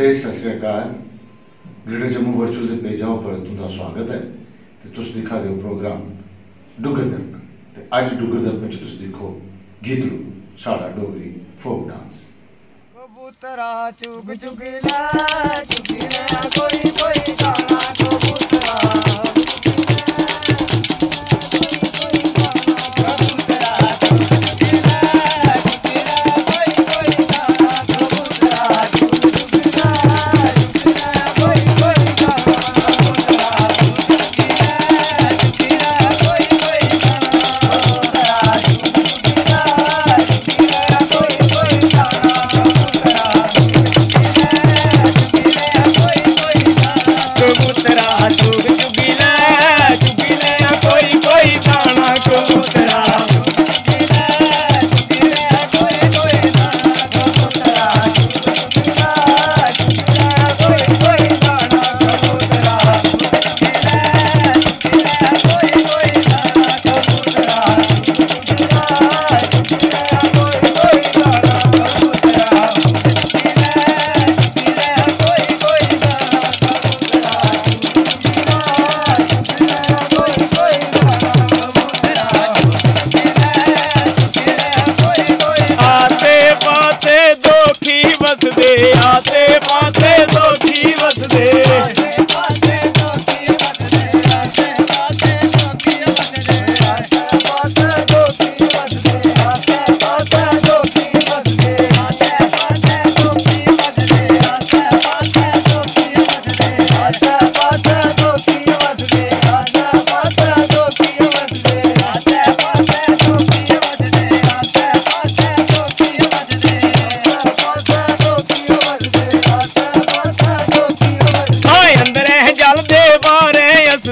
नमस्ते सत श्री अकाल। ग्रेटर जम्मू वर्चुअल के पेजां पर तुंदा स्वागत है। तो तुस दिखा रहे हो प्रोग्राम डुगर दर्पण। अज डुगर दर्पण च तुस दिखो गीतड़ू साड़ा डोगरी फोक डांस। कबूतरा चुग चुगिला चुगिला कोई कोई गाना कबूतरा आते पाते दो की बस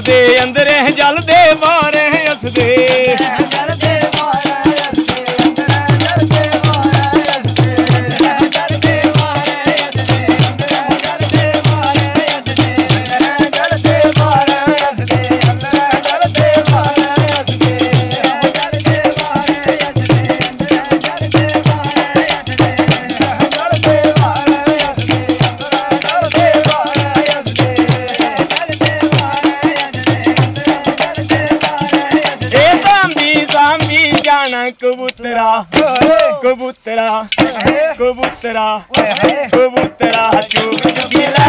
दे अंदर जल दे मारे हस दे कबूतरा कबूतरा कबूतरा कबूतरा चुग चुगिला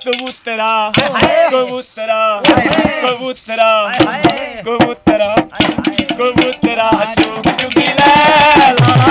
कबूतरा कबूतरा कबूतरा कबूतरा कबूतरा चुग चुगिला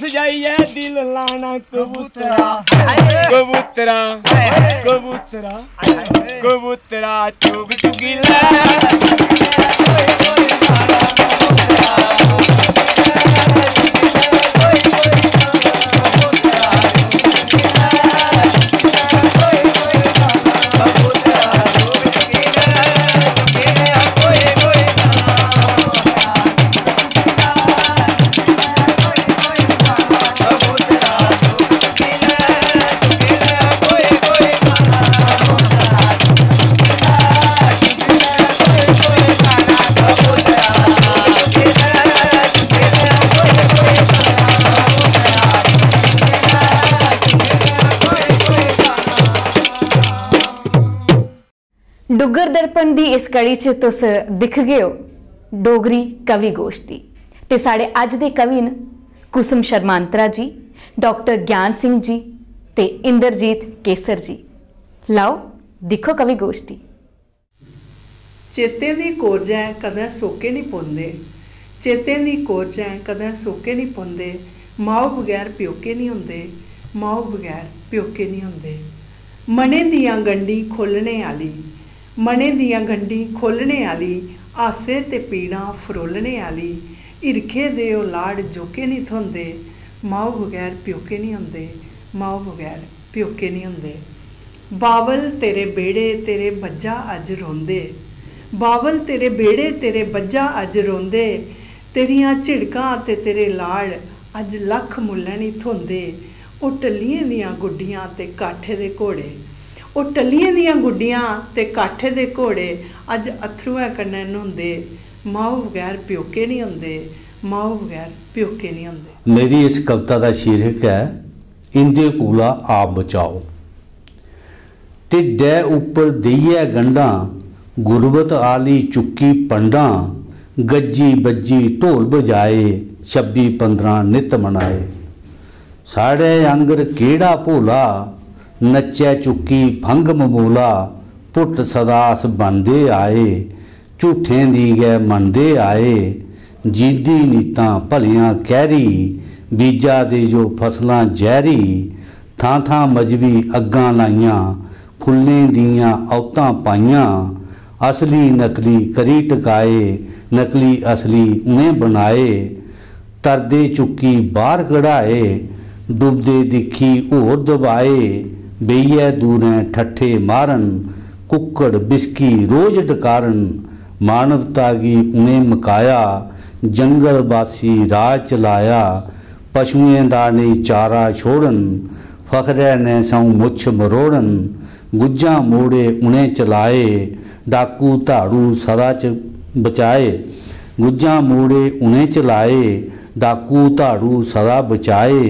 बस जाइए दिल लाना कबूतरा कबूतरा कबूतरा कबूतरा चुग चुगीला डुगर दर्पण की इस कड़ी च तुस दिख गए हो डोगरी कवि गोष्ठी ते साढ़े अज दे कवि न कुसुम शर्मांतरा जी, डॉक्टर ज्ञान सिंह जी ते इंद्रजीत केसर जी। लाओ दिखो कवि गोष्ठी। चेते दी कोरजै कदें सोके नहीं पौंदे, चेते दी कोरजै कदें सोके नहीं पौंदे, माओ बगैर प्योके नहीं होंदे, माओ बगैर प्योके नहीं होंदे। मने दियां गंढी खोलने आली, मने दियां गंढी खोलने आली, आसे ते पीड़ां फरोलने आली, हिरखे दे ओ लाड़ जोके नहीं थोंदे, माओ बगैर प्योके नहीं होंदे, माओ बगैर प्योके नहीं होंदे। बावल तेरे बेड़े तेरे बज्जा अज रोंदे, बावल तेरे बेड़े तेरे बज्जा अज रोंदे, तेरियां झिड़कां ते तेरे लाड़ अज लख मुल्लें नहीं थोंदे। ओ टल्लियें दियां गुड्डियां ते काठे दे घोड़े, ओ टल्लियें दियां गुड्डियां ते काठे दे घोड़े अज अथरुएं कन्नै नहोंदे, माओ बगैर प्योके नहीं होंदे, माओ बगैर प्योके नहीं होंदे। मेरी इस कविता का शीर्षक है इंदे कोला आप बचाओ। ढिड्डै उपर देइयै गंढां, गुरबत आली चुक्की पंडां, गज्जी बज्जी ढोल बजाए, 26-15 नित मनाए। साढ़े आंगर केड़ा भोला, नच्चै चुक्की भंग ममोला, पुट सदास बनदे आए, झूठें दी गै मनदे आए। जींदी नीतां भलियां कैरी, बीजा दे जो फसलां जैरी, थां थां मजबी अग्गां लाइयां, फुल्लें दियां औतां पाइयां। असली नकली करी टकाए, नकली असली उ'नें बनाए। तरदे चुक्की बाहर कढ़ाए, डुबदे दिखी होर दबाए। बेइयै दूरें ठट्ठे मारन, कुक्कड़ बिस्की रोज डकारन। मानवता गी उ'नें मकाया, जंगल बासी राज चलाया। पशुएं दा नेईं चारा छोड़न, फखरै ने सऊं मुछ मरोड़न। गुज्जां मोड़े उ'नें चलाए, डाकू धाड़ू सदा च बचाए। गुज्जां मोड़े उ'नें चलाए, डाकू धाड़ू सदा बचाए।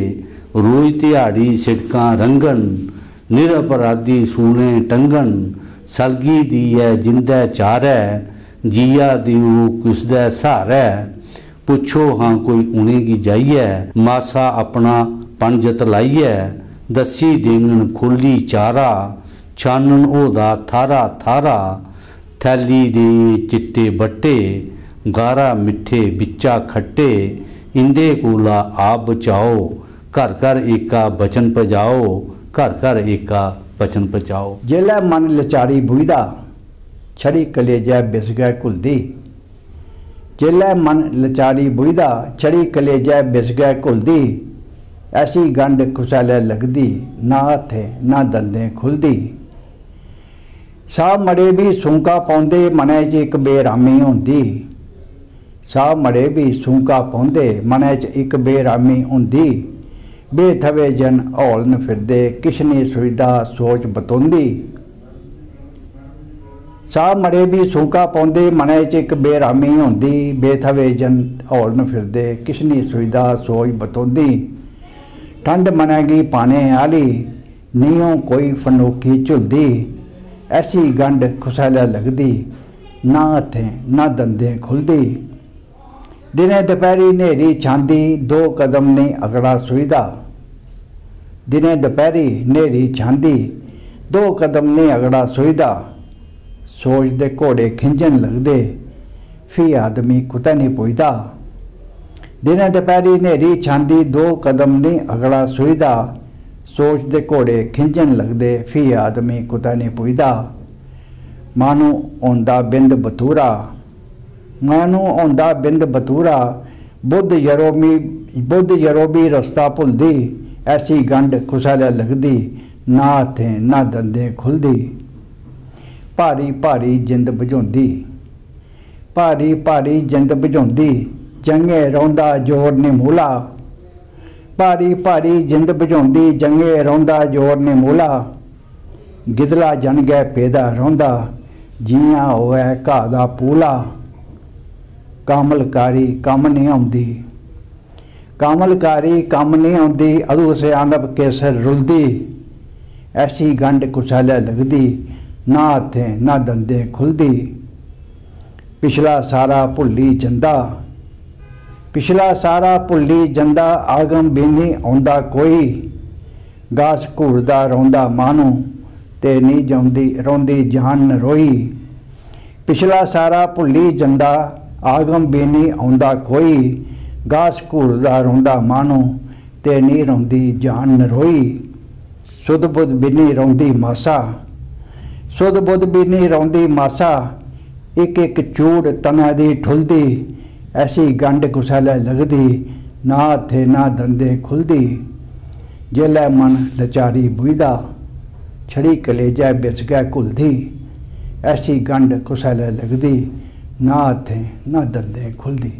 रोज ध्याड़ी सिड़कां रंगन, निरपराधी सूलें टंगन। सलगी दी है जिंदै चारै, जिया दी ओह् किसदै सहारै। पुच्छो हाँ कोई उ'नेंगी जाइयै, मासा अपना पन जतलाइयै। दस्सी देङन खुल्ली चारा, छानन ओह्दा थारा थारा। थैली दे चिट्टे बट्टे, गारा मिट्ठे बिच्चा खट्टे। इंदे कोला आप बचाओ, घर घर एका बचन पजाओ, घर घर एका बचन पजाओ। जेल्लै मन लचारी बुझदा, छड़ी कलेजै बिसगै घुलदी। जेल्लै मन लचारी बुझदा, छड़ी कलेजै बिसगै घुलदी। ऐसी गंढ कुसैलै लगदी, ना हत्थें ना दंदें खुलदी। साह मड़े भी सूंका पाउंदे, मनै च इक बेरामी होंदी। साह मड़े भी सूंका पाउंदे, मनै च इक बेरामी होंदी। बेथवे जन हौलन फिरदे, किश नहीं सुझदा सोच बतौंदी। साह मड़े भी सूंका पाउंदे, मनै च इक बेरामी होंदी। बेथवे जन हौलन फिरदे, किश नहीं सुझदा सोच बतौंदी। ठंड मनै गी पाने आली, नीओ कोई फनोकी झुलदी। ऐसी गंढ कुसैलै लगदी, ना हत्थें ना दंदें खुलदी। दिने दपैहरी नेरी छांदी, 2 कदम नहीं अगड़ा सुझदा। दिने दपैहरी नेरी छांदी, 2 कदम नहीं अगड़ा सुझदा। सोच दे घोड़े खिंजन लगदे, फ्ही आदमी कुतै नहीं पुजदा। ਦਿਨੇ ਦੁਪਹਿਰੀ ਹਨੇਰੀ ਛਾਂਦੀ, 2 ਕਦਮ ਨਹੀਂ ਅਗਲਾ ਸੁਈਦਾ। ਸੋਚਦੇ ਘੋੜੇ ਖਿੰਝਣ ਲੱਗਦੇ, ਫੀ ਆਦਮੀ ਕੁਤਾ ਨਹੀਂ ਪੁੱਛਦਾ। ਮਾਨੂੰ ਆਉਂਦਾ ਬਿੰਦ ਬਤੂਰਾ, ਮਾਨੂੰ ਆਉਂਦਾ ਬਿੰਦ ਬਤੂਰਾ। ਬੁੱਧ ਯਰੋਬੀ ਰਸਤਾ ਭੁੱਲਦੀ, ਐਸੀ ਗੰਢ ਖੁਸਾਲਿਆ ਲੱਗਦੀ, ਨਾ ਹੱਥੇ ਨਾ ਦੰਦੇ ਖੁੱਲਦੀ। ਭਾਰੀ ਭਾਰੀ ਜਿੰਦ ਬੁਝਾਉਂਦੀ, ਭਾਰੀ ਭਾਰੀ ਜਿੰਦ ਬੁਝਾਉਂਦੀ, ਜੰਗੇ ਰੌਂਦਾ ਜੋਰ ਨੇ ਮੂਲਾ। ਭਾਰੀ ਭਾਰੀ ਜਿੰਦ ਬੁਝਾਉਂਦੀ, ਜੰਗੇ ਰੌਂਦਾ ਜੋਰ ਨੇ ਮੂਲਾ। ਗਿਦਲਾ ਜਨ ਗਏ ਪੈਦਾ ਰੌਂਦਾ, ਜੀਆਂ ਹੋਇਆ ਘਾਹ ਦਾ ਪੂਲਾ। ਕਾਮਲਕਾਰੀ ਕੰਮ ਨਹੀਂ ਆਉਂਦੀ, ਕਾਮਲਕਾਰੀ ਕੰਮ ਨਹੀਂ ਆਉਂਦੀ, ਅਰੂ ਸਿਆਣਪ ਕੇ ਸਿਰ ਰੁਲਦੀ। ਐਸੀ ਗੰਢ ਕੁਸਾਲਿਆ ਲੱਗਦੀ, ਨਾ ਹੱਥੇ ਨਾ ਦੰਦੇ ਖੁੱਲਦੀ। ਪਿਛਲਾ ਸਾਰਾ ਭੁੱਲੀ ਜਾਂਦਾ, ਪਿਛਲਾ ਸਾਰਾ ਭੁੱਲੀ ਜਾਂਦਾ, ਆਗਮ ਬੀਨੀ ਆਉਂਦਾ ਕੋਈ। ਗਾਸ ਘੂਰਦਾ ਰੌਂਦਾ ਮਾਨੂੰ, ਤੇ ਨਹੀਂ ਜਾਉਂਦੀ ਰੌਂਦੀ ਜਾਨ ਨਰੋਈ। ਪਿਛਲਾ ਸਾਰਾ ਭੁੱਲੀ ਜਾਂਦਾ, ਆਗਮ ਬੀਨੀ ਆਉਂਦਾ ਕੋਈ। ਗਾਸ ਘੂਰਦਾ ਰੌਂਦਾ ਮਾਨੂੰ, ਤੇ ਨਹੀਂ ਰੌਂਦੀ ਜਾਨ ਨਰੋਈ। ਸੁਧ ਬੁੱਧ ਬਿਨੀ ਰੌਂਦੀ ਮਾਸਾ, ਸੁਧ ਬੁੱਧ ਬਿਨੀ ਰੌਂਦੀ ਮਾਸਾ। ਇੱਕ ਇੱਕ ਚੂੜ ਤਨਾ ਦੀ ਠੁੱਲਦੀ, ਐਸੀ ਗੰਢ ਕੁਸਾਲਿਆ ਲੱਗਦੀ, ਨਾ ਹੱਥੇ ਨਾ ਦੰਦੇ ਖੁੱਲਦੀ। ਜੇਲੇ ਮਨ ਲਚਾਰੀ ਬੁਝਦਾ, ਛੜੀ ਕਲੇਜਾ ਬਿਸ ਗਿਆ ਘੁਲਦੀ। ਐਸੀ ਗੰਢ ਕੁਸਾਲਿਆ ਲੱਗਦੀ, ਨਾ ਹੱਥੇ ਨਾ ਦੰਦੇ ਖੁੱਲਦੀ।